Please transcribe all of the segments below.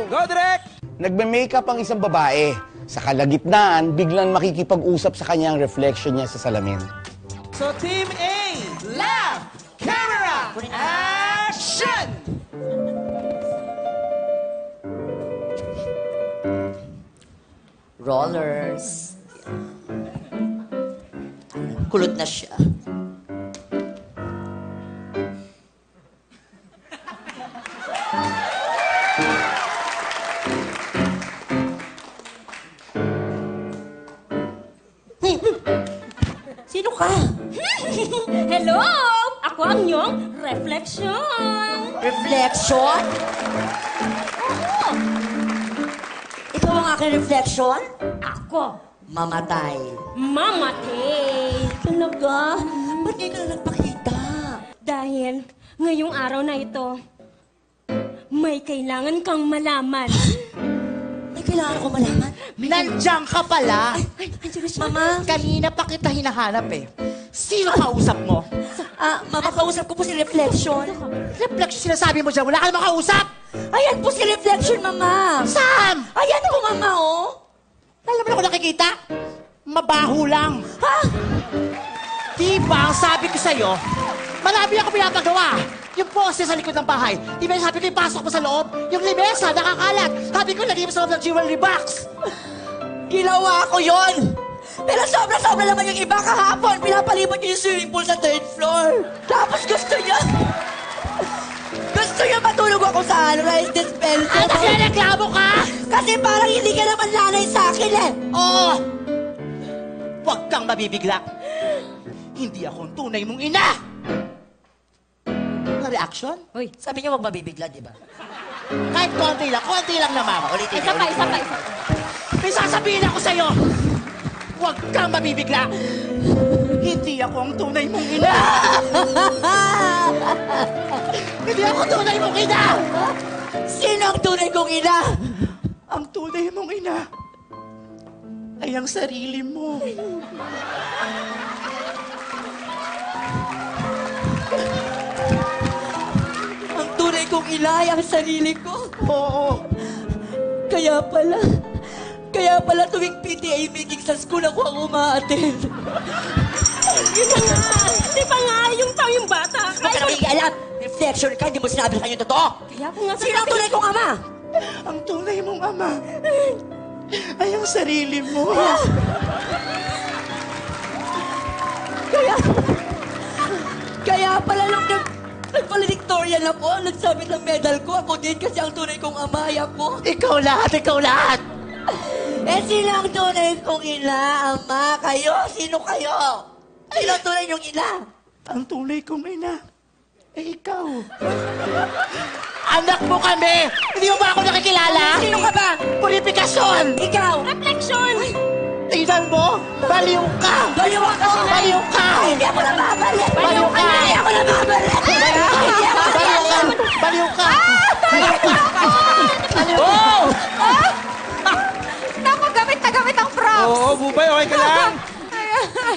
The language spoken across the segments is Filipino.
Go, Direk! Nagme-makeup ang isang babae. Sa kalagitnaan, biglang makikipag-usap sa kanya ang reflection niya sa salamin. So, Team A, laugh, camera, action! Rollers. Kulot na siya. Sino ka? Hello! Ako ang iyong reflection. Reflection? Oo. Ikaw ang aking reflection? Ako. Mamatay. Mamatay. Talaga? Ba't ngayon ka na nagpakita? Dahil ngayong araw na ito, may kailangan kang malaman. May kailangan ko malaman. Nandiyan ka pala. Ay, Mama. Kanina pa kita hinahanap eh. Sino kausap mo? Mama, kausap ko po si Reflection. Reflection sinasabi mo dyan, wala ka na makausap! Ayan po si Reflection, Mama. Saan? Ayan po, Mama, oh. Alam mo na ako nakikita? Mabaho lang. Ha? Diba ang sabi ko sa'yo, marami ako pinapagawa. Yung poste sa likod ng bahay. Diba yung sabi ko ipasok mo sa loob? Yung limesa, nakakalat. Sabi ko lagay mo sa loob ng jewelry box. Ginawa ko yon. Pero sobra-sobra naman yung iba kahapon. Pinapalibot niyo yung swimming pool sa 3rd floor. Tapos gusto niya matulog ako sa rice dispenser. Ano kasi reklamo ka? Kasi parang hindi ka naman nanay sa akin eh. Oo. Huwag kang mabibigla. Hindi ako ang tunay mong ina. Na reaction? Uy, sabi niya huwag mabibigla, di ba? Kahit konti lang na mama. Ulitin Isa pa. May sasabihin ako sa'yo. Huwag kang mabibigla. Hindi ako ang tunay mong ina. Hindi ako tunay mong ina. Sino ang tunay kong ina? Ang tunay mong ina ay ang sarili mo. Ang tunay kong ina ay ang sarili ko. Oo. Kaya pala tuwing PTA meeting sa school ako ang umaattend. Di ba nga yung bata? Huwag ka naman alam. Reflection ka, hindi mo sinabi sa kanya yung totoo. Kaya ko nga Sino ang tunay kong ama? Ang tunay mong ama ay ang sarili mo. Kaya pala nung nagvaledictorian ako, nagsabi ng medal ko, ako din kasi ang tunay kong ama ay ako. Ikaw lahat. Eh, sino ang tunay kong ina, ama? Kayo? Sino kayo? Sino ang tunay yung ina? Ang tunay kong ina ay ikaw. Anak mo kami! Hindi mo ba ako nakikilala? Sino ka ba? Purifikasyon! Ikaw! Reflection! Tingnan mo! Baliw ka! Baliw ako! Baliw ka! Hindi ako nababalik! Baliw ka! Hindi ako nababalik! Baliw ka! Baliw ka! Oh! Naku, gamit na gamit ang props! Oo, Bubay, okay ka lang?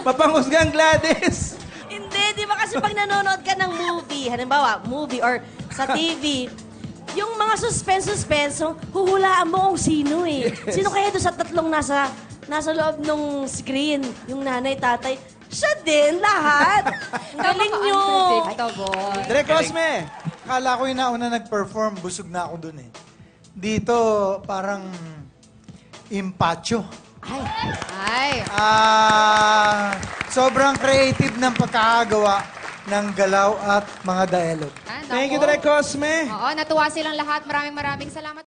Mapanghusgang Gladys. Hindi, di ba kasi pag nanonood ka ng movie, halimbawa, movie or sa TV, yung mga suspense-suspenso, huhulaan mo kung sino eh. Sino kaya doon sa tatlong nasa loob ng screen? Yung nanay, tatay, siya din, lahat. Ang galing nyo. Direk Cosme. Akala ko yung nauna nag-perform, busog na ako dun eh. Dito, parang impacho. Ay. Sobrang creative ng pagkakagawa ng galaw at mga dialogue. Thank you, Direk Cosme. Oo, natuwa silang lahat. Maraming salamat.